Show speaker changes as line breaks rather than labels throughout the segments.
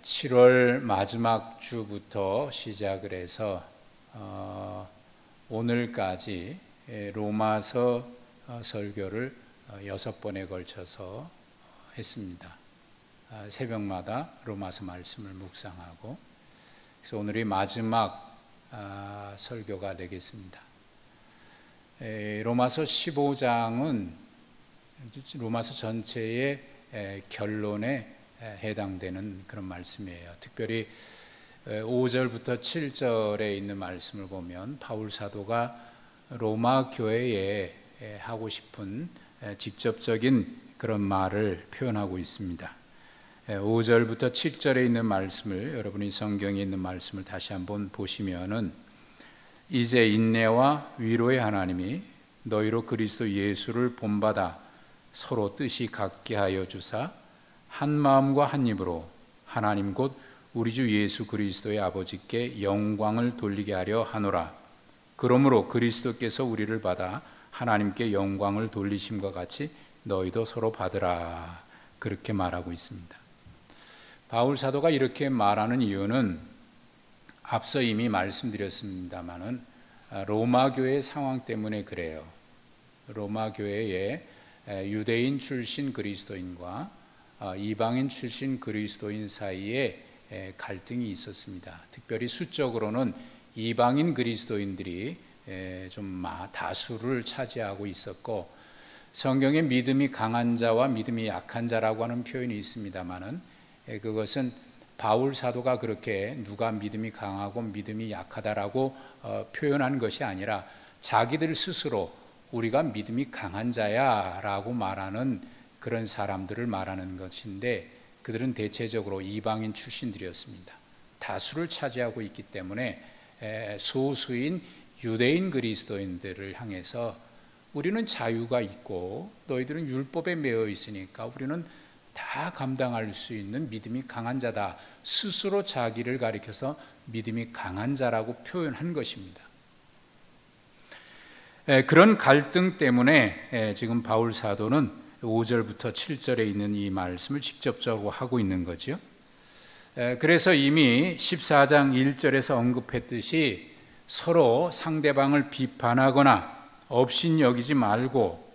7월 마지막 주부터 시작을 해서 오늘까지 로마서 설교를 6번에 걸쳐서 했습니다. 새벽마다 로마서 말씀을 묵상하고, 그래서 오늘이 마지막 설교가 되겠습니다. 로마서 15장은 로마서 전체의 결론에 해당되는 그런 말씀이에요. 특별히 5절부터 7절에 있는 말씀을 보면 바울 사도가 로마 교회에 하고 싶은 직접적인 그런 말을 표현하고 있습니다. 5절부터 7절에 있는 말씀을, 여러분이 성경에 있는 말씀을 다시 한번 보시면은, 이제 인내와 위로의 하나님이 너희로 그리스도 예수를 본받아 서로 뜻이 같게 하여 주사 한 마음과 한 입으로 하나님 곧 우리 주 예수 그리스도의 아버지께 영광을 돌리게 하려 하노라. 그러므로 그리스도께서 우리를 받아 하나님께 영광을 돌리심과 같이 너희도 서로 받으라. 그렇게 말하고 있습니다. 바울 사도가 이렇게 말하는 이유는 앞서 이미 말씀드렸습니다마는 로마 교회 상황 때문에 그래요. 로마 교회에 유대인 출신 그리스도인과 이방인 출신 그리스도인 사이에 갈등이 있었습니다. 특별히 수적으로는 이방인 그리스도인들이 좀 다수를 차지하고 있었고, 성경에 믿음이 강한 자와 믿음이 약한 자라고 하는 표현이 있습니다만은, 그것은 바울 사도가 그렇게 누가 믿음이 강하고 믿음이 약하다라고 표현한 것이 아니라 자기들 스스로 우리가 믿음이 강한 자야 라고 말하는 그런 사람들을 말하는 것인데, 그들은 대체적으로 이방인 출신들이었습니다. 다수를 차지하고 있기 때문에 소수인 유대인 그리스도인들을 향해서 우리는 자유가 있고 너희들은 율법에 매여 있으니까 우리는 다 감당할 수 있는 믿음이 강한 자다, 스스로 자기를 가리켜서 믿음이 강한 자라고 표현한 것입니다. 그런 갈등 때문에 지금 바울 사도는 5절부터 7절에 있는 이 말씀을 직접적으로 하고 있는 거죠. 그래서 이미 14장 1절에서 언급했듯이 서로 상대방을 비판하거나 업신여기지 말고,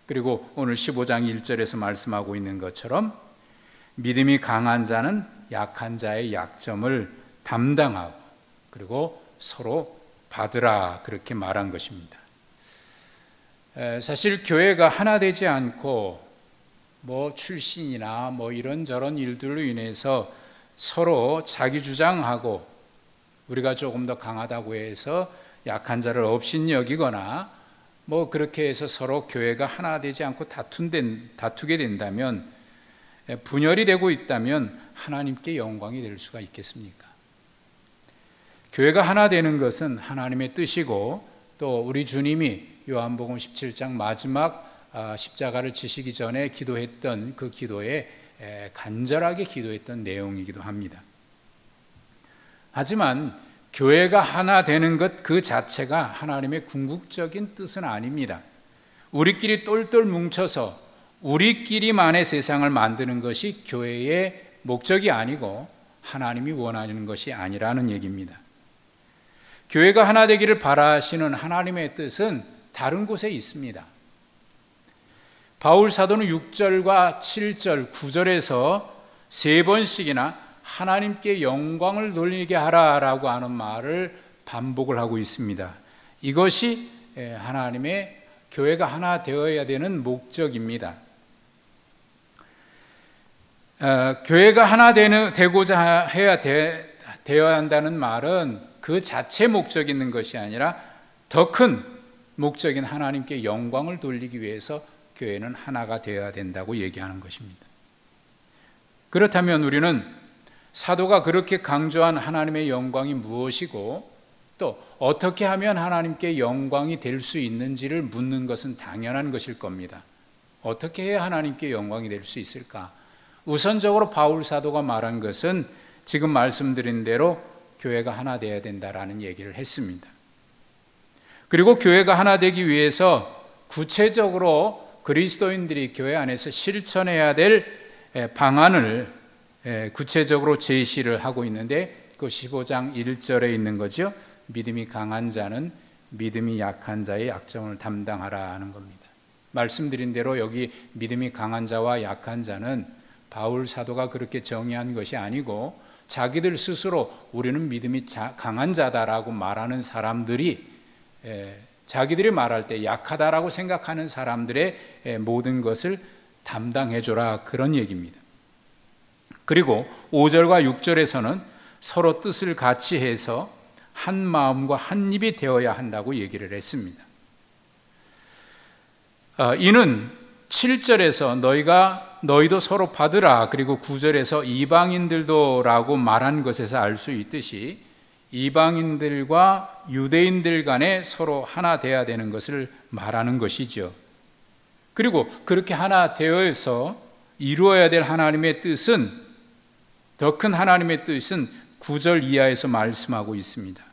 그리고 오늘 15장 1절에서 말씀하고 있는 것처럼 믿음이 강한 자는 약한 자의 약점을 담당하고 그리고 서로 받으라, 그렇게 말한 것입니다. 사실 교회가 하나 되지 않고 출신이나 이런저런 일들로 인해서 서로 자기 주장하고 우리가 조금 더 강하다고 해서 약한 자를 업신여기거나 그렇게 해서 서로 교회가 하나 되지 않고 다투게 된다면, 분열이 되고 있다면 하나님께 영광이 될 수가 있겠습니까? 교회가 하나 되는 것은 하나님의 뜻이고, 또 우리 주님이 요한복음 17장 마지막 십자가를 지시기 전에 기도했던 그 기도에 간절하게 기도했던 내용이기도 합니다. 하지만 교회가 하나 되는 것 그 자체가 하나님의 궁극적인 뜻은 아닙니다. 우리끼리 똘똘 뭉쳐서 우리끼리만의 세상을 만드는 것이 교회의 목적이 아니고 하나님이 원하는 것이 아니라는 얘기입니다. 교회가 하나 되기를 바라시는 하나님의 뜻은 다른 곳에 있습니다. 바울 사도는 6절과 7절, 9절에서 3번씩이나 하나님께 영광을 돌리게 하라라고 하는 말을 반복을 하고 있습니다. 이것이 하나님의 교회가 하나 되어야 되는 목적입니다. 교회가 하나 되고자 되어야 한다는 말은 그 자체 목적이 있는 것이 아니라 더 큰 목적인 하나님께 영광을 돌리기 위해서 교회는 하나가 되어야 된다고 얘기하는 것입니다. 그렇다면 우리는 사도가 그렇게 강조한 하나님의 영광이 무엇이고, 또 어떻게 하면 하나님께 영광이 될 수 있는지를 묻는 것은 당연한 것일 겁니다. 어떻게 해야 하나님께 영광이 될 수 있을까? 우선적으로 바울 사도가 말한 것은 지금 말씀드린 대로 교회가 하나 되어야 된다라는 얘기를 했습니다. 그리고 교회가 하나 되기 위해서 구체적으로 그리스도인들이 교회 안에서 실천해야 될 방안을 구체적으로 제시를 하고 있는데 그 15장 1절에 있는 거죠. 믿음이 강한 자는 믿음이 약한 자의 약점을 담당하라 하는 겁니다. 말씀드린 대로 여기 믿음이 강한 자와 약한 자는 바울 사도가 그렇게 정의한 것이 아니고 자기들 스스로 우리는 믿음이 강한 자다라고 말하는 사람들이 자기들이 말할 때 약하다라고 생각하는 사람들의 모든 것을 담당해줘라, 그런 얘기입니다. 그리고 5절과 6절에서는 서로 뜻을 같이 해서 한 마음과 한 입이 되어야 한다고 얘기를 했습니다. 이는 7절에서 너희도 서로 받으라, 그리고 9절에서 이방인들도 라고 말한 것에서 알 수 있듯이 이방인들과 유대인들 간에 서로 하나 되어야 되는 것을 말하는 것이죠. 그리고 그렇게 하나 되어서 이루어야 될 하나님의 뜻은, 더 큰 하나님의 뜻은 9절 이하에서 말씀하고 있습니다.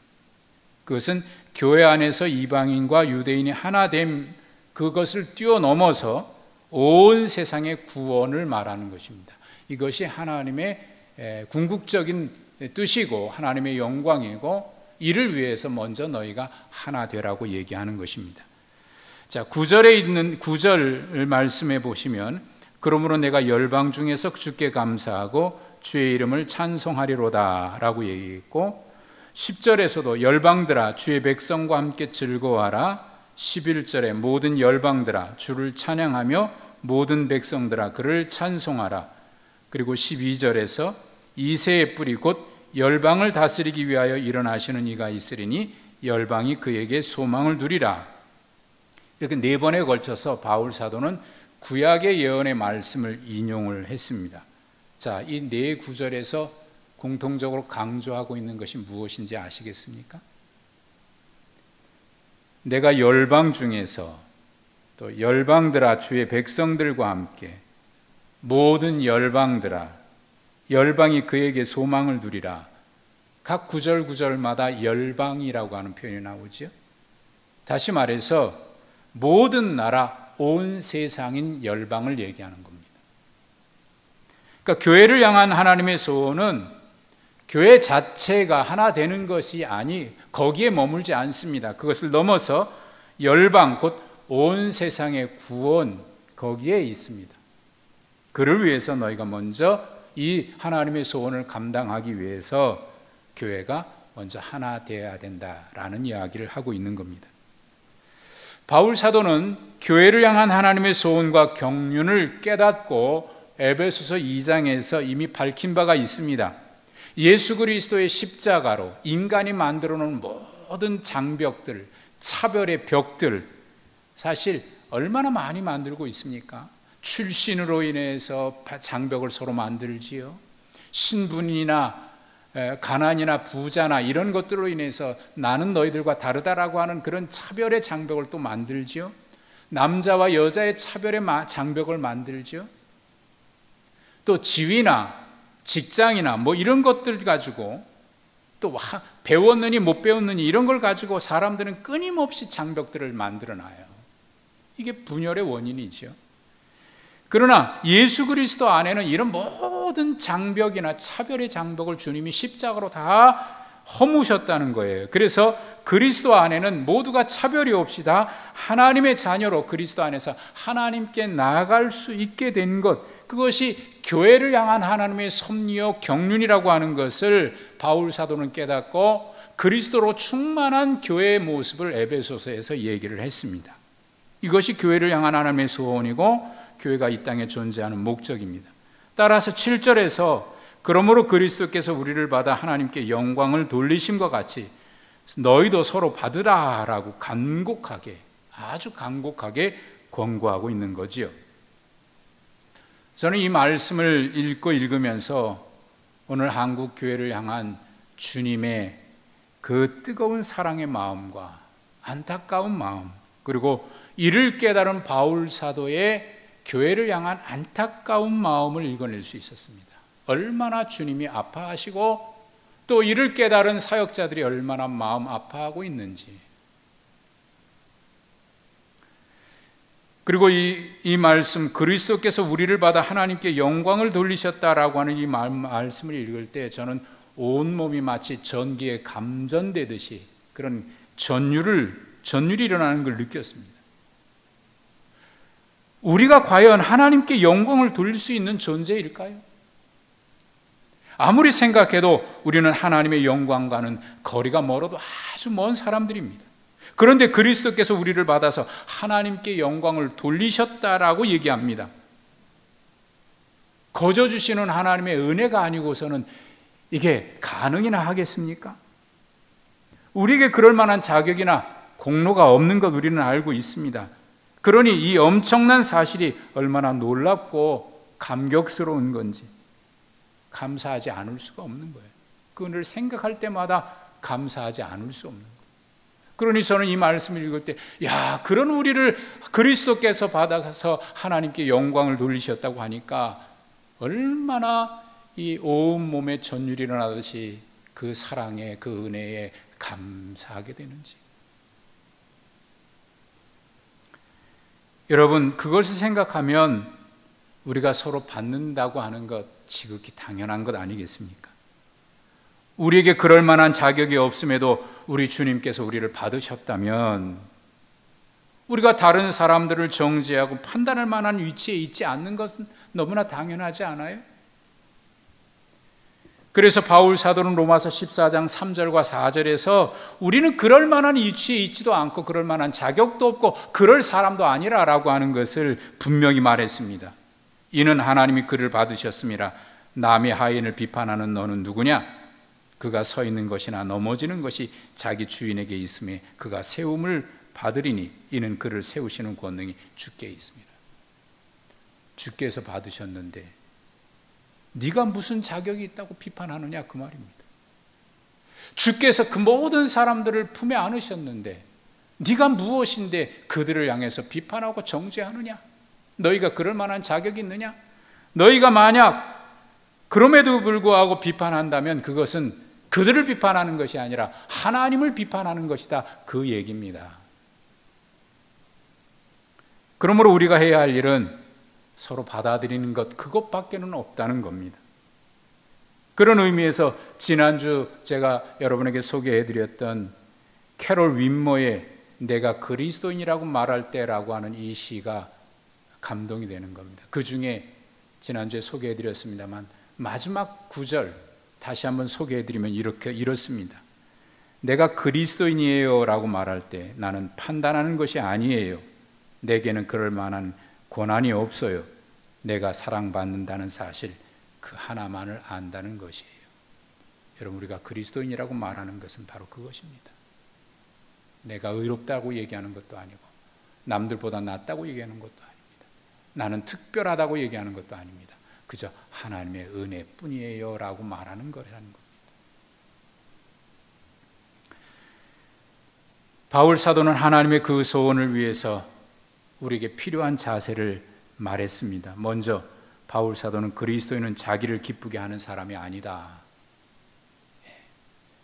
그것은 교회 안에서 이방인과 유대인이 하나됨, 그것을 뛰어넘어서 온 세상의 구원을 말하는 것입니다. 이것이 하나님의 궁극적인 뜻이고 하나님의 영광이고, 이를 위해서 먼저 너희가 하나 되라고 얘기하는 것입니다. 자, 9절에 있는 9절 말씀해 보시면, 그러므로 내가 열방 중에서 주께 감사하고 주의 이름을 찬송하리로다 라고 얘기했고, 10절에서도 열방들아 주의 백성과 함께 즐거워하라, 11절에 모든 열방들아 주를 찬양하며 모든 백성들아 그를 찬송하라, 그리고 12절에서 이새의 뿌리 곧 열방을 다스리기 위하여 일어나시는 이가 있으리니 열방이 그에게 소망을 두리라. 이렇게 4번에 걸쳐서 바울 사도는 구약의 예언의 말씀을 인용을 했습니다. 자, 이 4구절에서 공통적으로 강조하고 있는 것이 무엇인지 아시겠습니까? 내가 열방 중에서, 또 열방들아 주의 백성들과 함께, 모든 열방들아 열방이 그에게 소망을 두리라. 각 구절 구절마다 열방이라고 하는 표현이 나오죠. 다시 말해서 모든 나라, 온 세상인 열방을 얘기하는 겁니다. 그러니까 교회를 향한 하나님의 소원은 교회 자체가 하나 되는 것이 거기에 머물지 않습니다. 그것을 넘어서 열방, 곧 온 세상의 구원, 거기에 있습니다. 그를 위해서 너희가 먼저 이 하나님의 소원을 감당하기 위해서 교회가 먼저 하나 되어야 된다라는 이야기를 하고 있는 겁니다. 바울 사도는 교회를 향한 하나님의 소원과 경륜을 깨닫고 에베소서 2장에서 이미 밝힌 바가 있습니다. 예수 그리스도의 십자가로 인간이 만들어 놓은 모든 장벽들, 차별의 벽들, 사실 얼마나 많이 만들고 있습니까? 출신으로 인해서 장벽을 서로 만들지요. 신분이나 가난이나 부자나 이런 것들로 인해서 나는 너희들과 다르다라고 하는 그런 차별의 장벽을 또 만들지요. 남자와 여자의 차별의 장벽을 만들지요. 또 지위나 직장이나 뭐 이런 것들 가지고, 또 배웠느니 못 배웠느니 이런 걸 가지고 사람들은 끊임없이 장벽들을 만들어놔요. 이게 분열의 원인이죠. 그러나 예수 그리스도 안에는 이런 모든 장벽이나 차별의 장벽을 주님이 십자가로 다 허무셨다는 거예요. 그래서 그리스도 안에는 모두가 차별이 없이 다 하나님의 자녀로 그리스도 안에서 하나님께 나아갈 수 있게 된 것, 그것이 교회를 향한 하나님의 섭리요 경륜이라고 하는 것을 바울 사도는 깨닫고 그리스도로 충만한 교회의 모습을 에베소서에서 얘기를 했습니다. 이것이 교회를 향한 하나님의 소원이고 교회가 이 땅에 존재하는 목적입니다. 따라서 7절에서 그러므로 그리스도께서 우리를 받아 하나님께 영광을 돌리심과 같이 너희도 서로 받으라라고 간곡하게, 아주 간곡하게 권고하고 있는 거지요. 저는 이 말씀을 읽으면서 오늘 한국 교회를 향한 주님의 그 뜨거운 사랑의 마음과 안타까운 마음, 그리고 이를 깨달은 바울 사도의 교회를 향한 안타까운 마음을 읽어낼 수 있었습니다. 얼마나 주님이 아파하시고 또 이를 깨달은 사역자들이 얼마나 마음 아파하고 있는지. 그리고 이 말씀, 그리스도께서 우리를 받아 하나님께 영광을 돌리셨다라고 하는 이 말씀을 읽을 때 저는 온몸이 마치 전기에 감전되듯이 그런 전율이 일어나는 걸 느꼈습니다. 우리가 과연 하나님께 영광을 돌릴 수 있는 존재일까요? 아무리 생각해도 우리는 하나님의 영광과는 거리가 멀어도 아주 먼 사람들입니다. 그런데 그리스도께서 우리를 받아서 하나님께 영광을 돌리셨다라고 얘기합니다. 거저 주시는 하나님의 은혜가 아니고서는 이게 가능이나 하겠습니까? 우리에게 그럴 만한 자격이나 공로가 없는 것 우리는 알고 있습니다. 그러니 이 엄청난 사실이 얼마나 놀랍고 감격스러운 건지 감사하지 않을 수가 없는 거예요. 그 은혜를 생각할 때마다 감사하지 않을 수 없는 거예요. 그러니 저는 이 말씀을 읽을 때, 그런 우리를 그리스도께서 받아서 하나님께 영광을 돌리셨다고 하니까 얼마나 이 온몸에 전율이 일어나듯이 그 사랑에, 그 은혜에 감사하게 되는지. 여러분, 그것을 생각하면 우리가 서로 받는다고 하는 것 지극히 당연한 것 아니겠습니까? 우리에게 그럴 만한 자격이 없음에도 우리 주님께서 우리를 받으셨다면 우리가 다른 사람들을 정죄하고 판단할 만한 위치에 있지 않는 것은 너무나 당연하지 않아요? 그래서 바울 사도는 로마서 14장 3절과 4절에서 우리는 그럴 만한 위치에 있지도 않고 그럴 만한 자격도 없고 그럴 사람도 아니라라고 하는 것을 분명히 말했습니다. 이는 하나님이 그를 받으셨음이라. 남의 하인을 비판하는 너는 누구냐? 그가 서 있는 것이나 넘어지는 것이 자기 주인에게 있음에 그가 세움을 받으리니 이는 그를 세우시는 권능이 주께 있습니다. 주께서 받으셨는데 네가 무슨 자격이 있다고 비판하느냐 그 말입니다. 주께서 그 모든 사람들을 품에 안으셨는데 네가 무엇인데 그들을 향해서 비판하고 정죄하느냐? 너희가 그럴 만한 자격이 있느냐? 너희가 만약 그럼에도 불구하고 비판한다면 그것은 그들을 비판하는 것이 아니라 하나님을 비판하는 것이다, 그 얘기입니다. 그러므로 우리가 해야 할 일은 서로 받아들이는 것, 그것밖에는 없다는 겁니다. 그런 의미에서 지난주 제가 여러분에게 소개해드렸던 캐롤 윈머의 내가 그리스도인이라고 말할 때라고 하는 이 시가 감동이 되는 겁니다. 그 중에 지난주에 소개해드렸습니다만 마지막 구절 다시 한번 소개해드리면 이렇습니다. 내가 그리스도인이에요 라고 말할 때 나는 판단하는 것이 아니에요. 내게는 그럴 만한 권한이 없어요. 내가 사랑받는다는 사실 그 하나만을 안다는 것이에요. 여러분, 우리가 그리스도인이라고 말하는 것은 바로 그것입니다. 내가 의롭다고 얘기하는 것도 아니고 남들보다 낫다고 얘기하는 것도 아닙니다. 나는 특별하다고 얘기하는 것도 아닙니다. 그저 하나님의 은혜뿐이에요 라고 말하는 거라는 겁니다. 바울 사도는 하나님의 그 소원을 위해서 우리에게 필요한 자세를 말했습니다. 먼저 바울 사도는 그리스도인은 자기를 기쁘게 하는 사람이 아니다.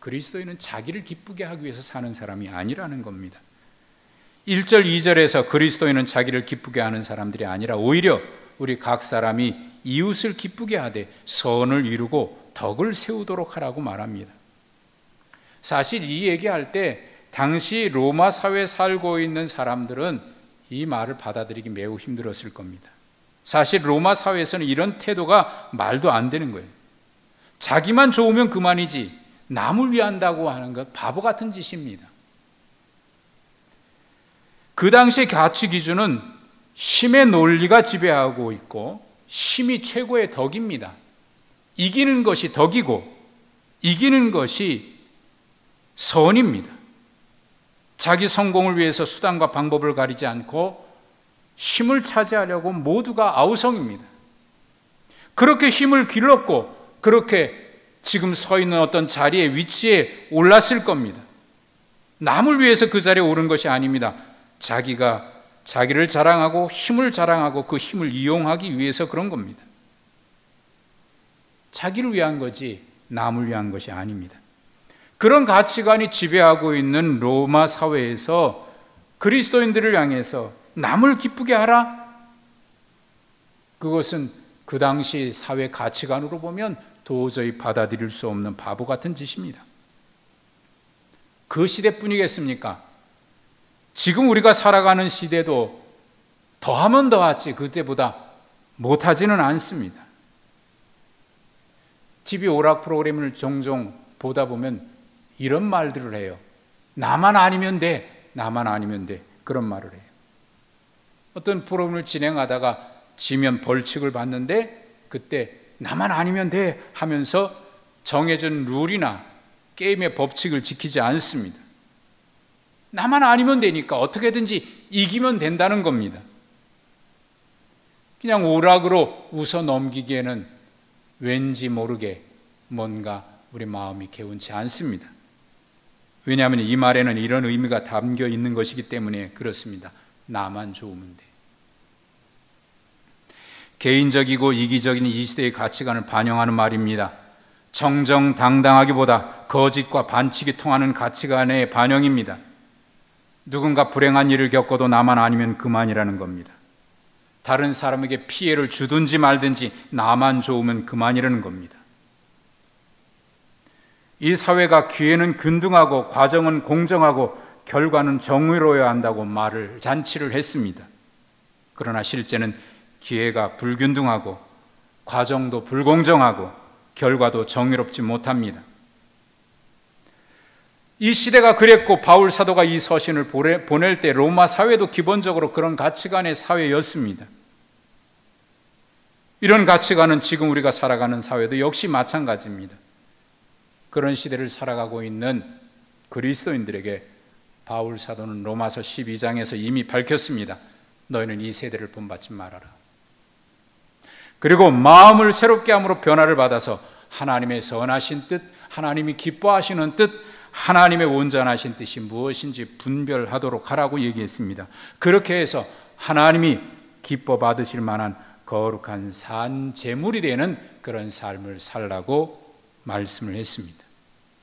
그리스도인은 자기를 기쁘게 하기 위해서 사는 사람이 아니라는 겁니다. 1절 2절에서 그리스도인은 자기를 기쁘게 하는 사람들이 아니라 오히려 우리 각 사람이 이웃을 기쁘게 하되 선을 이루고 덕을 세우도록 하라고 말합니다. 사실 이 얘기할 때 당시 로마 사회에 살고 있는 사람들은 이 말을 받아들이기 매우 힘들었을 겁니다. 사실 로마 사회에서는 이런 태도가 말도 안 되는 거예요. 자기만 좋으면 그만이지 남을 위한다고 하는 것 바보 같은 짓입니다. 그 당시의 가치 기준은 힘의 논리가 지배하고 있고 힘이 최고의 덕입니다. 이기는 것이 덕이고 이기는 것이 선입니다. 자기 성공을 위해서 수단과 방법을 가리지 않고 힘을 차지하려고 모두가 아우성입니다. 그렇게 힘을 길렀고 그렇게 지금 서 있는 어떤 자리에 위치에 올랐을 겁니다. 남을 위해서 그 자리에 오른 것이 아닙니다. 자기가 자기를 자랑하고 힘을 자랑하고 그 힘을 이용하기 위해서 그런 겁니다. 자기를 위한 거지 남을 위한 것이 아닙니다. 그런 가치관이 지배하고 있는 로마 사회에서 그리스도인들을 향해서 남을 기쁘게 하라? 그것은 그 당시 사회 가치관으로 보면 도저히 받아들일 수 없는 바보 같은 짓입니다. 그 시대뿐이겠습니까? 지금 우리가 살아가는 시대도 더하면 더하지 그때보다 못하지는 않습니다. TV 오락 프로그램을 종종 보다 보면 이런 말들을 해요. 나만 아니면 돼, 나만 아니면 돼, 그런 말을 해요. 어떤 프로그램을 진행하다가 지면 벌칙을 받는데 그때 나만 아니면 돼 하면서 정해진 룰이나 게임의 법칙을 지키지 않습니다. 나만 아니면 되니까 어떻게든지 이기면 된다는 겁니다. 그냥 오락으로 웃어 넘기기에는 왠지 모르게 뭔가 우리 마음이 개운치 않습니다. 왜냐하면 이 말에는 이런 의미가 담겨 있는 것이기 때문에 그렇습니다. 나만 좋으면 돼. 개인적이고 이기적인 이 시대의 가치관을 반영하는 말입니다. 정정당당하기보다 거짓과 반칙이 통하는 가치관의 반영입니다. 누군가 불행한 일을 겪어도 나만 아니면 그만이라는 겁니다. 다른 사람에게 피해를 주든지 말든지 나만 좋으면 그만이라는 겁니다. 이 사회가 기회는 균등하고 과정은 공정하고 결과는 정의로워야 한다고 잔치를 했습니다. 그러나 실제는 기회가 불균등하고 과정도 불공정하고 결과도 정의롭지 못합니다. 이 시대가 그랬고 바울 사도가 이 서신을 보낼 때 로마 사회도 기본적으로 그런 가치관의 사회였습니다. 이런 가치관은 지금 우리가 살아가는 사회도 역시 마찬가지입니다. 그런 시대를 살아가고 있는 그리스도인들에게 바울 사도는 로마서 12장에서 이미 밝혔습니다. 너희는 이 세대를 본받지 말아라. 그리고 마음을 새롭게 함으로 변화를 받아서 하나님의 선하신 뜻, 하나님이 기뻐하시는 뜻, 하나님의 온전하신 뜻이 무엇인지 분별하도록 하라고 얘기했습니다. 그렇게 해서 하나님이 기뻐 받으실 만한 거룩한 산 제물이 되는 그런 삶을 살라고 말씀을 했습니다.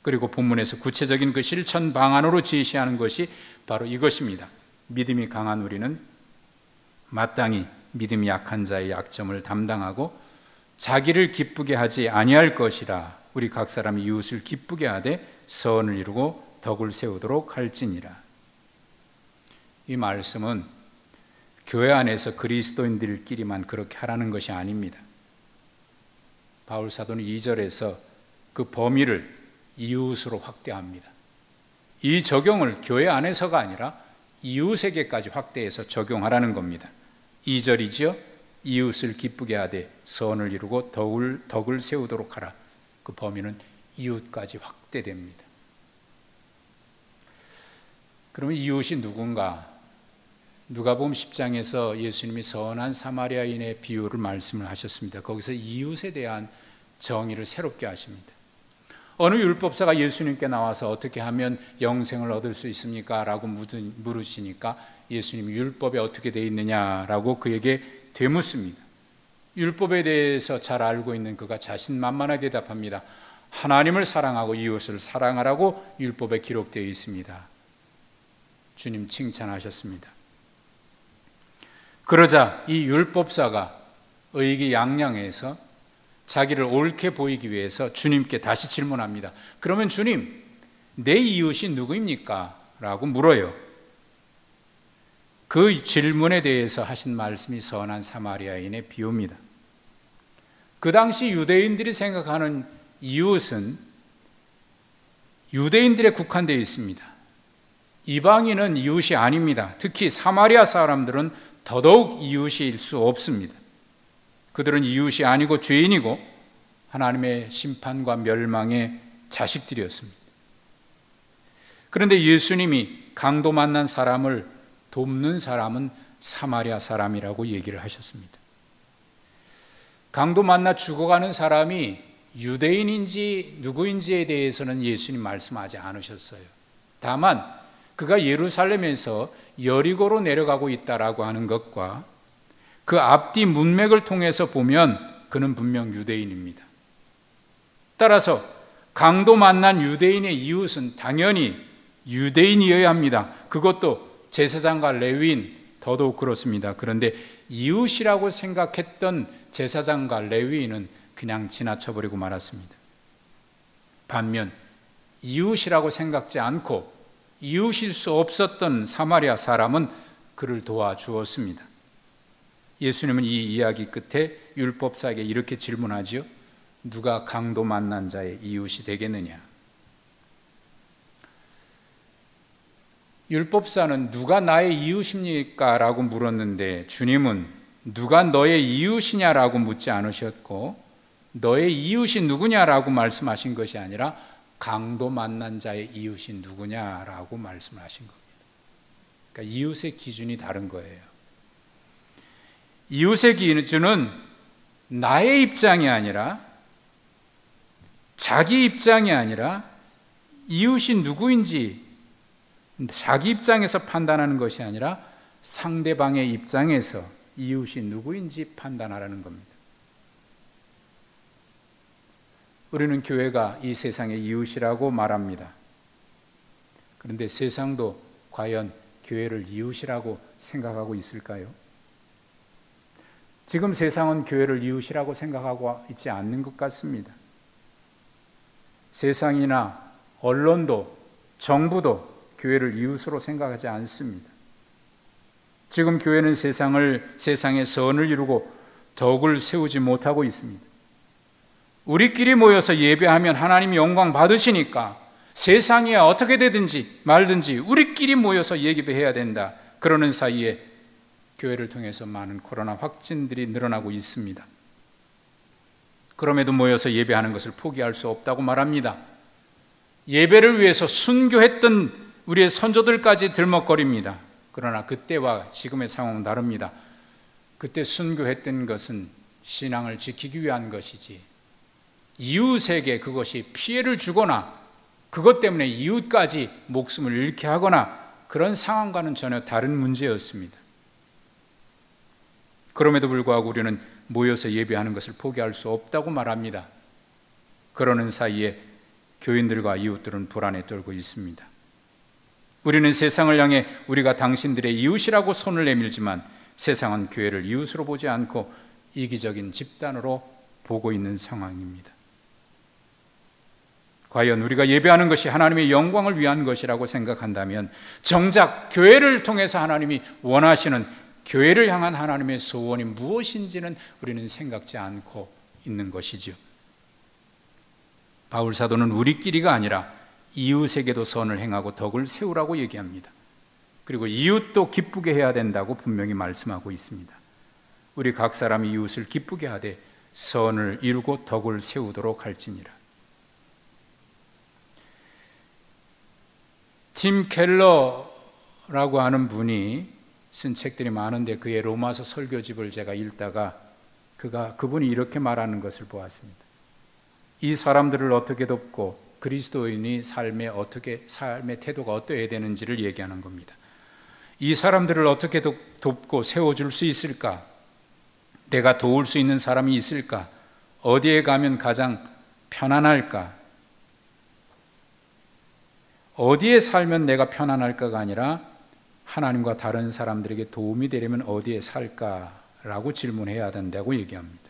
그리고 본문에서 구체적인 그 실천 방안으로 제시하는 것이 바로 이것입니다. 믿음이 강한 우리는 마땅히 믿음이 약한 자의 약점을 담당하고 자기를 기쁘게 하지 아니할 것이라. 우리 각 사람이 이웃을 기쁘게 하되 선을 이루고 덕을 세우도록 할지니라. 이 말씀은 교회 안에서 그리스도인들끼리만 그렇게 하라는 것이 아닙니다. 바울 사도는 2절에서 그 범위를 이웃으로 확대합니다. 이 적용을 교회 안에서가 아니라 이웃에게까지 확대해서 적용하라는 겁니다. 2절이지요. 이웃을 기쁘게 하되 선을 이루고 덕을 세우도록 하라. 그 범위는 이웃까지 확대됩니다. 그러면 이웃이 누군가? 누가복음 10장에서 예수님이 선한 사마리아인의 비유를 말씀을 하셨습니다. 거기서 이웃에 대한 정의를 새롭게 하십니다. 어느 율법사가 예수님께 나와서 어떻게 하면 영생을 얻을 수 있습니까? 라고 물으시니까 예수님이 율법에 어떻게 되어 있느냐라고 그에게 되묻습니다. 율법에 대해서 잘 알고 있는 그가 자신만만하게 대답합니다. 하나님을 사랑하고 이웃을 사랑하라고 율법에 기록되어 있습니다. 주님 칭찬하셨습니다. 그러자 이 율법사가 의기양양해서 자기를 옳게 보이기 위해서 주님께 다시 질문합니다. 그러면 주님, 내 이웃이 누구입니까? 라고 물어요. 그 질문에 대해서 하신 말씀이 선한 사마리아인의 비유입니다. 그 당시 유대인들이 생각하는 이웃은 유대인들에 국한되어 있습니다. 이방인은 이웃이 아닙니다. 특히 사마리아 사람들은 더더욱 이웃일 수 없습니다. 그들은 이웃이 아니고 죄인이고 하나님의 심판과 멸망의 자식들이었습니다. 그런데 예수님이 강도 만난 사람을 돕는 사람은 사마리아 사람이라고 얘기를 하셨습니다. 강도 만나 죽어가는 사람이 유대인인지 누구인지에 대해서는 예수님 말씀하지 않으셨어요. 다만 그가 예루살렘에서 여리고로 내려가고 있다라고 하는 것과 그 앞뒤 문맥을 통해서 보면 그는 분명 유대인입니다. 따라서 강도 만난 유대인의 이웃은 당연히 유대인이어야 합니다. 그것도 제사장과 레위인, 더더욱 그렇습니다. 그런데 이웃이라고 생각했던 제사장과 레위인은 그냥 지나쳐버리고 말았습니다. 반면 이웃이라고 생각지 않고 이웃일 수 없었던 사마리아 사람은 그를 도와주었습니다. 예수님은 이 이야기 끝에 율법사에게 이렇게 질문하지요. 누가 강도 만난 자의 이웃이 되겠느냐? 율법사는 누가 나의 이웃입니까? 라고 물었는데 주님은 누가 너의 이웃이냐라고 묻지 않으셨고 너의 이웃이 누구냐라고 말씀하신 것이 아니라 강도 만난 자의 이웃이 누구냐라고 말씀하신 겁니다. 그러니까 이웃의 기준이 다른 거예요. 이웃의 기준은 나의 입장이 아니라 자기 입장이 아니라 이웃이 누구인지 자기 입장에서 판단하는 것이 아니라 상대방의 입장에서 이웃이 누구인지 판단하라는 겁니다. 우리는 교회가 이 세상의 이웃이라고 말합니다. 그런데 세상도 과연 교회를 이웃이라고 생각하고 있을까요? 지금 세상은 교회를 이웃이라고 생각하고 있지 않는 것 같습니다. 세상이나 언론도 정부도 교회를 이웃으로 생각하지 않습니다. 지금 교회는 세상의 선을 이루고 덕을 세우지 못하고 있습니다. 우리끼리 모여서 예배하면 하나님이 영광 받으시니까 세상이 어떻게 되든지 말든지 우리끼리 모여서 예배해야 된다. 그러는 사이에 교회를 통해서 많은 코로나 확진들이 늘어나고 있습니다. 그럼에도 모여서 예배하는 것을 포기할 수 없다고 말합니다. 예배를 위해서 순교했던 우리의 선조들까지 들먹거립니다. 그러나 그때와 지금의 상황은 다릅니다. 그때 순교했던 것은 신앙을 지키기 위한 것이지 이웃에게 그것이 피해를 주거나 그것 때문에 이웃까지 목숨을 잃게 하거나 그런 상황과는 전혀 다른 문제였습니다. 그럼에도 불구하고 우리는 모여서 예배하는 것을 포기할 수 없다고 말합니다. 그러는 사이에 교인들과 이웃들은 불안에 떨고 있습니다. 우리는 세상을 향해 우리가 당신들의 이웃이라고 손을 내밀지만 세상은 교회를 이웃으로 보지 않고 이기적인 집단으로 보고 있는 상황입니다. 과연 우리가 예배하는 것이 하나님의 영광을 위한 것이라고 생각한다면 정작 교회를 통해서 하나님이 원하시는 교회를 향한 하나님의 소원이 무엇인지는 우리는 생각지 않고 있는 것이죠. 바울 사도는 우리끼리가 아니라 이웃에게도 선을 행하고 덕을 세우라고 얘기합니다. 그리고 이웃도 기쁘게 해야 된다고 분명히 말씀하고 있습니다. 우리 각 사람이 이웃을 기쁘게 하되 선을 이루고 덕을 세우도록 할지니라. 팀 켈러라고 하는 분이 쓴 책들이 많은데 그의 로마서 설교집을 제가 읽다가 그분이 이렇게 말하는 것을 보았습니다. 이 사람들을 어떻게 돕고 그리스도인이 삶의 태도가 어떠해야 되는지를 얘기하는 겁니다. 이 사람들을 어떻게 돕고 세워줄 수 있을까? 내가 도울 수 있는 사람이 있을까? 어디에 가면 가장 편안할까? 어디에 살면 내가 편안할까가 아니라 하나님과 다른 사람들에게 도움이 되려면 어디에 살까라고 질문해야 된다고 얘기합니다.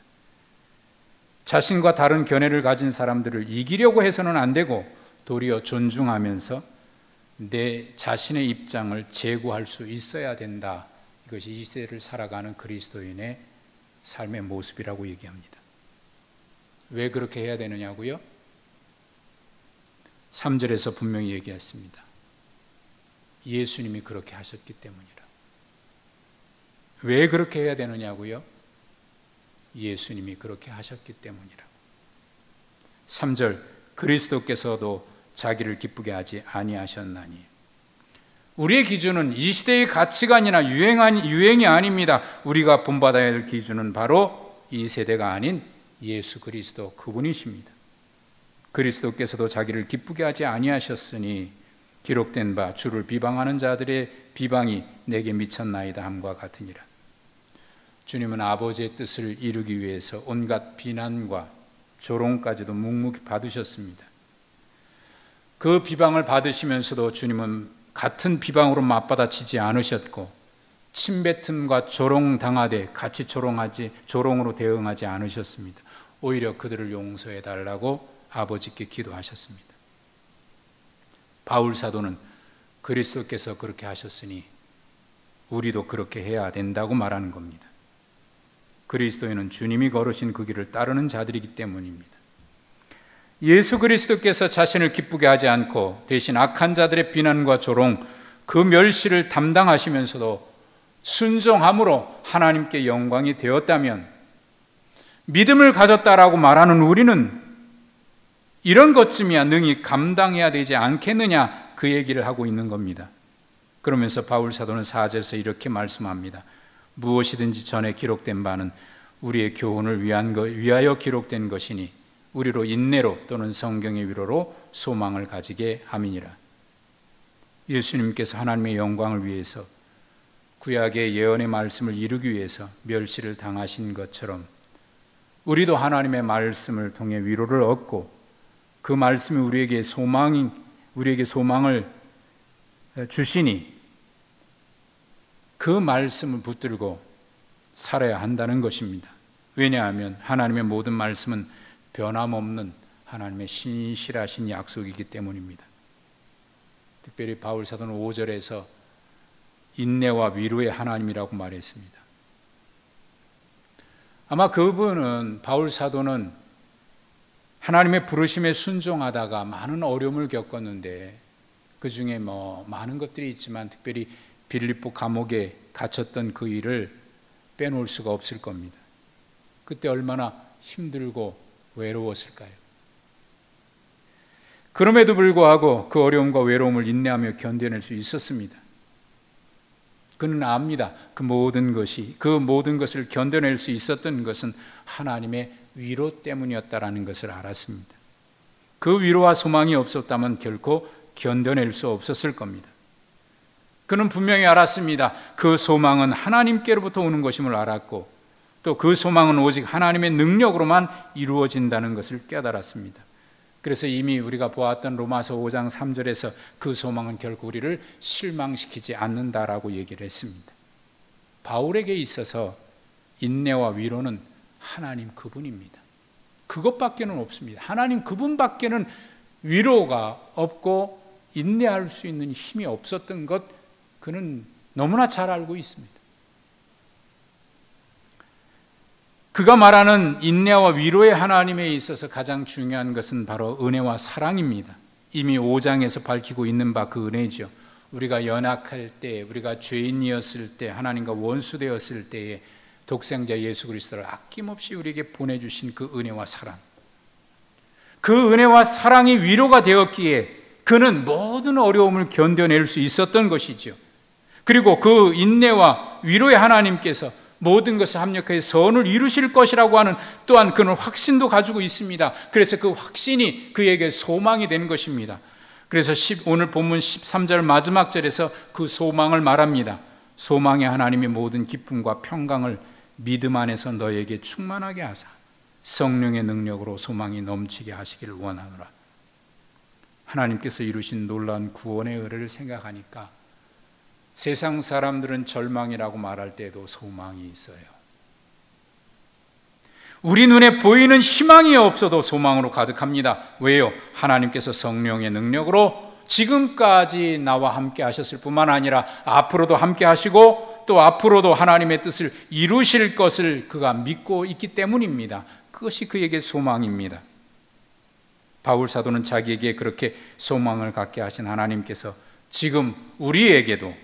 자신과 다른 견해를 가진 사람들을 이기려고 해서는 안 되고 도리어 존중하면서 내 자신의 입장을 제고할 수 있어야 된다. 이것이 이 시대를 살아가는 그리스도인의 삶의 모습이라고 얘기합니다. 왜 그렇게 해야 되느냐고요? 3절에서 분명히 얘기했습니다. 예수님이 그렇게 하셨기 때문이라. 왜 그렇게 해야 되느냐고요? 예수님이 그렇게 하셨기 때문이라. 3절, 그리스도께서도 자기를 기쁘게 하지 아니하셨나니. 우리의 기준은 이 시대의 가치관이나 유행이 아닙니다. 우리가 본받아야 할 기준은 바로 이 세대가 아닌 예수 그리스도 그분이십니다. 그리스도께서도 자기를 기쁘게 하지 아니하셨으니 기록된 바 주를 비방하는 자들의 비방이 내게 미쳤나이다 함과 같으니라. 주님은 아버지의 뜻을 이루기 위해서 온갖 비난과 조롱까지도 묵묵히 받으셨습니다. 그 비방을 받으시면서도 주님은 같은 비방으로 맞받아치지 않으셨고 침뱉음과 조롱당하되 같이 조롱으로 대응하지 않으셨습니다. 오히려 그들을 용서해 달라고 아버지께 기도하셨습니다. 바울 사도는 그리스도께서 그렇게 하셨으니 우리도 그렇게 해야 된다고 말하는 겁니다. 그리스도인은 주님이 걸으신 그 길을 따르는 자들이기 때문입니다. 예수 그리스도께서 자신을 기쁘게 하지 않고 대신 악한 자들의 비난과 조롱, 그 멸시를 담당하시면서도 순종함으로 하나님께 영광이 되었다면 믿음을 가졌다라고 말하는 우리는 이런 것쯤이야 능히 감당해야 되지 않겠느냐, 그 얘기를 하고 있는 겁니다. 그러면서 바울 사도는 4절에서 이렇게 말씀합니다. 무엇이든지 전에 기록된 바는 우리의 교훈을 위하여 기록된 것이니 우리로 인내로 또는 성경의 위로로 소망을 가지게 함이니라. 예수님께서 하나님의 영광을 위해서 구약의 예언의 말씀을 이루기 위해서 멸시를 당하신 것처럼 우리도 하나님의 말씀을 통해 위로를 얻고 그 말씀이 우리에게 소망을 주시니 그 말씀을 붙들고 살아야 한다는 것입니다. 왜냐하면 하나님의 모든 말씀은 변함없는 하나님의 신실하신 약속이기 때문입니다. 특별히 바울 사도는 5절에서 인내와 위로의 하나님이라고 말했습니다. 아마 그분은, 바울 사도는 하나님의 부르심에 순종하다가 많은 어려움을 겪었는데 그 중에 많은 것들이 있지만 특별히 빌립보 감옥에 갇혔던 그 일을 빼놓을 수가 없을 겁니다. 그때 얼마나 힘들고 외로웠을까요? 그럼에도 불구하고 그 어려움과 외로움을 인내하며 견뎌낼 수 있었습니다. 그는 압니다. 그 모든 것을 견뎌낼 수 있었던 것은 하나님의 위로 때문이었다라는 것을 알았습니다. 그 위로와 소망이 없었다면 결코 견뎌낼 수 없었을 겁니다. 그는 분명히 알았습니다. 그 소망은 하나님께로부터 오는 것임을 알았고 또 그 소망은 오직 하나님의 능력으로만 이루어진다는 것을 깨달았습니다. 그래서 이미 우리가 보았던 로마서 5장 3절에서 그 소망은 결코 우리를 실망시키지 않는다라고 얘기를 했습니다. 바울에게 있어서 인내와 위로는 하나님 그분입니다. 그것밖에는 없습니다. 하나님 그분밖에는 위로가 없고 인내할 수 있는 힘이 없었던 것, 그는 너무나 잘 알고 있습니다. 그가 말하는 인내와 위로의 하나님에 있어서 가장 중요한 것은 바로 은혜와 사랑입니다. 이미 5장에서 밝히고 있는 바 그 은혜죠. 우리가 연약할 때, 우리가 죄인이었을 때, 하나님과 원수되었을 때에 독생자 예수 그리스도를 아낌없이 우리에게 보내주신 그 은혜와 사랑, 그 은혜와 사랑이 위로가 되었기에 그는 모든 어려움을 견뎌낼 수 있었던 것이죠. 그리고 그 인내와 위로의 하나님께서 모든 것을 합력하여 선을 이루실 것이라고 하는 또한 그는 확신도 가지고 있습니다. 그래서 그 확신이 그에게 소망이 되는 것입니다. 그래서 오늘 본문 13절 마지막 절에서 그 소망을 말합니다. 소망의 하나님이 모든 기쁨과 평강을 믿음 안에서 너에게 충만하게 하사 성령의 능력으로 소망이 넘치게 하시기를 원하노라. 하나님께서 이루신 놀라운 구원의 은혜를 생각하니까 세상 사람들은 절망이라고 말할 때도 소망이 있어요. 우리 눈에 보이는 희망이 없어도 소망으로 가득합니다. 왜요? 하나님께서 성령의 능력으로 지금까지 나와 함께 하셨을 뿐만 아니라 앞으로도 함께 하시고 또 앞으로도 하나님의 뜻을 이루실 것을 그가 믿고 있기 때문입니다. 그것이 그에게 소망입니다. 바울 사도는 자기에게 그렇게 소망을 갖게 하신 하나님께서 지금 우리에게도,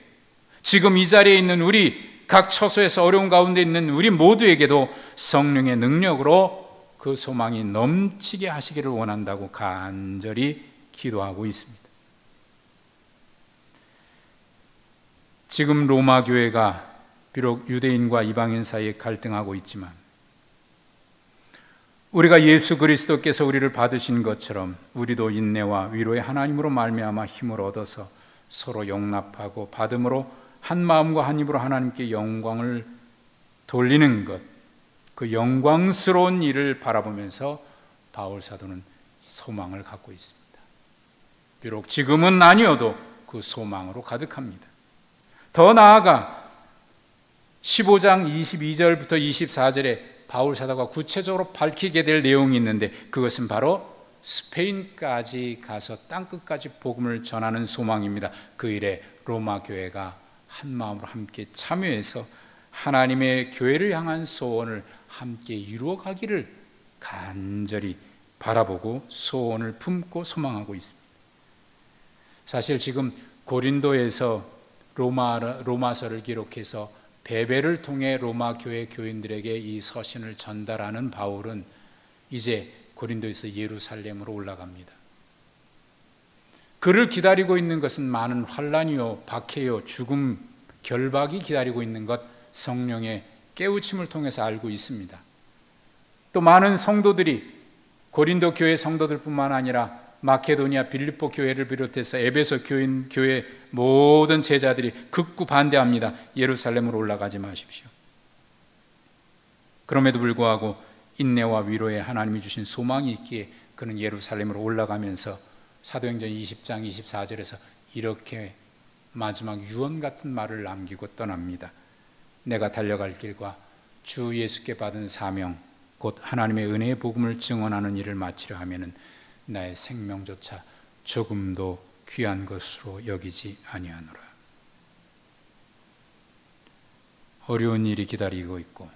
지금 이 자리에 있는 우리 각 처소에서 어려운 가운데 있는 우리 모두에게도 성령의 능력으로 그 소망이 넘치게 하시기를 원한다고 간절히 기도하고 있습니다. 지금 로마 교회가 비록 유대인과 이방인 사이에 갈등하고 있지만 우리가 예수 그리스도께서 우리를 받으신 것처럼 우리도 인내와 위로의 하나님으로 말미암아 힘을 얻어서 서로 용납하고 받음으로 한 마음과 한 입으로 하나님께 영광을 돌리는 것, 그 영광스러운 일을 바라보면서 바울 사도는 소망을 갖고 있습니다. 비록 지금은 아니어도 그 소망으로 가득합니다. 더 나아가 15장 22절부터 24절에 바울 사도가 구체적으로 밝히게 될 내용이 있는데, 그것은 바로 스페인까지 가서 땅끝까지 복음을 전하는 소망입니다. 그 일에 로마 교회가 한 마음으로 함께 참여해서 하나님의 교회를 향한 소원을 함께 이루어가기를 간절히 바라보고 소원을 품고 소망하고 있습니다. 사실 지금 고린도에서 로마서를 기록해서 베베를 통해 로마 교회 교인들에게 이 서신을 전달하는 바울은 이제 고린도에서 예루살렘으로 올라갑니다. 그를 기다리고 있는 것은 많은 환난이요, 박해요, 죽음, 결박이 기다리고 있는 것 성령의 깨우침을 통해서 알고 있습니다. 또 많은 성도들이 고린도 교회 성도들뿐만 아니라 마케도니아 빌립보 교회를 비롯해서 에베소 교회 모든 제자들이 극구 반대합니다. 예루살렘으로 올라가지 마십시오. 그럼에도 불구하고 인내와 위로에 하나님이 주신 소망이 있기에 그는 예루살렘으로 올라가면서 사도행전 20장 24절에서 이렇게 마지막 유언 같은 말을 남기고 떠납니다. 내가 달려갈 길과 주 예수께 받은 사명, 곧 하나님의 은혜의 복음을 증언하는 일을 마치려 하면은 나의 생명조차 조금도 귀한 것으로 여기지 아니하노라. 어려운 일이 기다리고 있고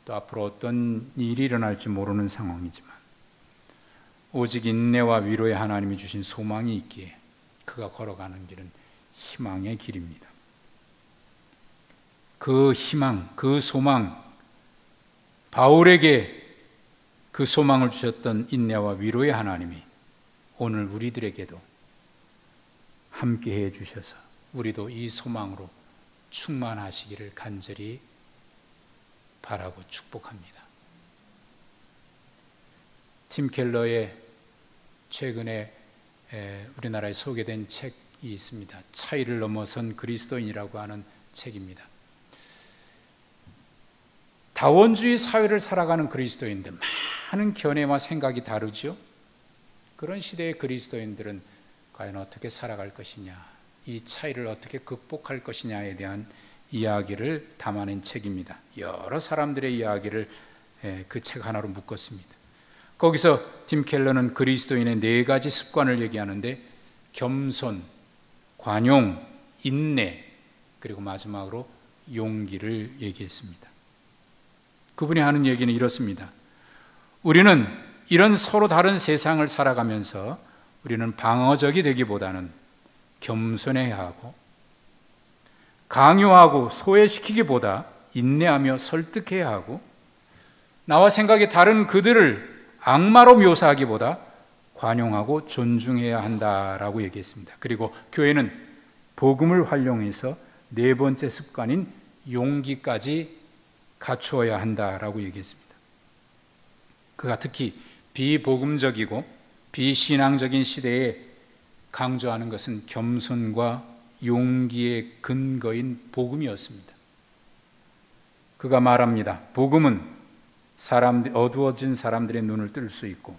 또 앞으로 어떤 일이 일어날지 모르는 상황이지만 오직 인내와 위로의 하나님이 주신 소망이 있기에 그가 걸어가는 길은 희망의 길입니다. 그 희망, 그 소망, 바울에게 그 소망을 주셨던 인내와 위로의 하나님이 오늘 우리들에게도 함께해 주셔서 우리도 이 소망으로 충만하시기를 간절히 바라고 축복합니다. 팀 켈러의 최근에 우리나라에 소개된 책이 있습니다. 차이를 넘어선 그리스도인이라고 하는 책입니다. 다원주의 사회를 살아가는 그리스도인들, 많은 견해와 생각이 다르죠. 그런 시대의 그리스도인들은 과연 어떻게 살아갈 것이냐, 이 차이를 어떻게 극복할 것이냐에 대한 이야기를 담아낸 책입니다. 여러 사람들의 이야기를 그 책 하나로 묶었습니다. 거기서 팀 켈러는 그리스도인의 4가지 습관을 얘기하는데 겸손, 관용, 인내, 그리고 마지막으로 용기를 얘기했습니다. 그분이 하는 얘기는 이렇습니다. 우리는 이런 서로 다른 세상을 살아가면서 우리는 방어적이 되기보다는 겸손해야 하고, 강요하고 소외시키기보다 인내하며 설득해야 하고, 나와 생각이 다른 그들을 악마로 묘사하기보다 관용하고 존중해야 한다라고 얘기했습니다. 그리고 교회는 복음을 활용해서 4번째 습관인 용기까지 갖추어야 한다라고 얘기했습니다. 그가 특히 비복음적이고 비신앙적인 시대에 강조하는 것은 겸손과 용기의 근거인 복음이었습니다. 그가 말합니다. 복음은 어두워진 사람들의 눈을 뜰 수 있고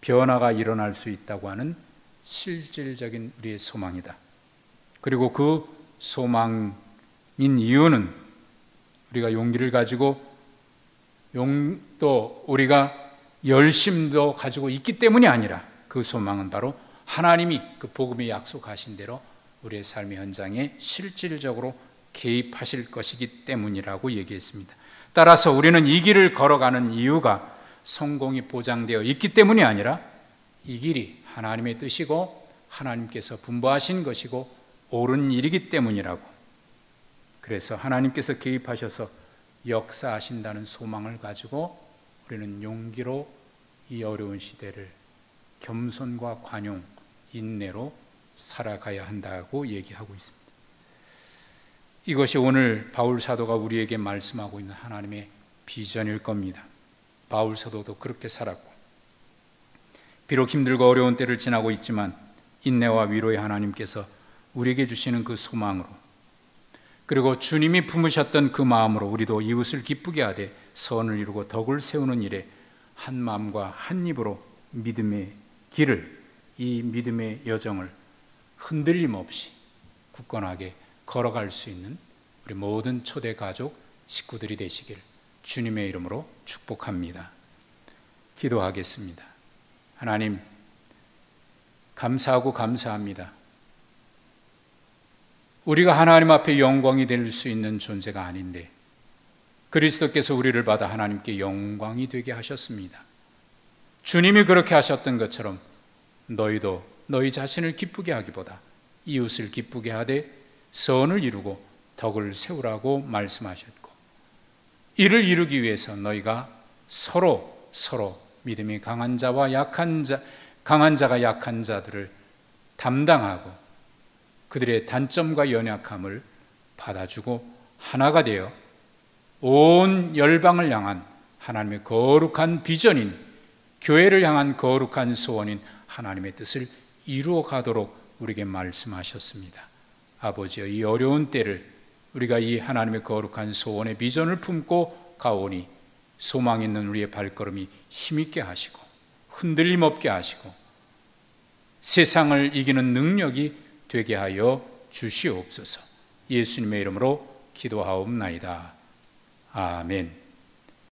변화가 일어날 수 있다고 하는 실질적인 우리의 소망이다. 그리고 그 소망인 이유는 우리가 용기를 가지고 또 우리가 열심도 가지고 있기 때문이 아니라 그 소망은 바로 하나님이 그 복음이 약속하신 대로 우리의 삶의 현장에 실질적으로 개입하실 것이기 때문이라고 얘기했습니다. 따라서 우리는 이 길을 걸어가는 이유가 성공이 보장되어 있기 때문이 아니라 이 길이 하나님의 뜻이고 하나님께서 분부하신 것이고 옳은 일이기 때문이라고. 그래서 하나님께서 개입하셔서 역사하신다는 소망을 가지고 우리는 용기로 이 어려운 시대를 겸손과 관용, 인내로 살아가야 한다고 얘기하고 있습니다. 이것이 오늘 바울 사도가 우리에게 말씀하고 있는 하나님의 비전일 겁니다. 바울 사도도 그렇게 살았고, 비록 힘들고 어려운 때를 지나고 있지만 인내와 위로의 하나님께서 우리에게 주시는 그 소망으로, 그리고 주님이 품으셨던 그 마음으로 우리도 이웃을 기쁘게 하되 선을 이루고 덕을 세우는 일에 한 마음과 한 입으로 믿음의 길을, 이 믿음의 여정을 흔들림 없이 굳건하게 걸어갈 수 있는 우리 모든 초대 가족 식구들이 되시길 주님의 이름으로 축복합니다. 기도하겠습니다. 하나님, 감사하고 감사합니다. 우리가 하나님 앞에 영광이 될 수 있는 존재가 아닌데 그리스도께서 우리를 받아 하나님께 영광이 되게 하셨습니다. 주님이 그렇게 하셨던 것처럼 너희도 너희 자신을 기쁘게 하기보다 이웃을 기쁘게 하되 선을 이루고 덕을 세우라고 말씀하셨고, 이를 이루기 위해서 너희가 서로 믿음이 강한 자와 강한 자가 약한 자들을 담당하고 그들의 단점과 연약함을 받아주고 하나가 되어 온 열방을 향한 하나님의 거룩한 비전인, 교회를 향한 거룩한 소원인 하나님의 뜻을 이루어 가도록 우리에게 말씀하셨습니다. 아버지여, 이 어려운 때를 우리가 이 하나님의 거룩한 소원의 비전을 품고 가오니 소망 있는 우리의 발걸음이 힘있게 하시고 흔들림 없게 하시고 세상을 이기는 능력이 되게 하여 주시옵소서. 예수님의 이름으로 기도하옵나이다. 아멘.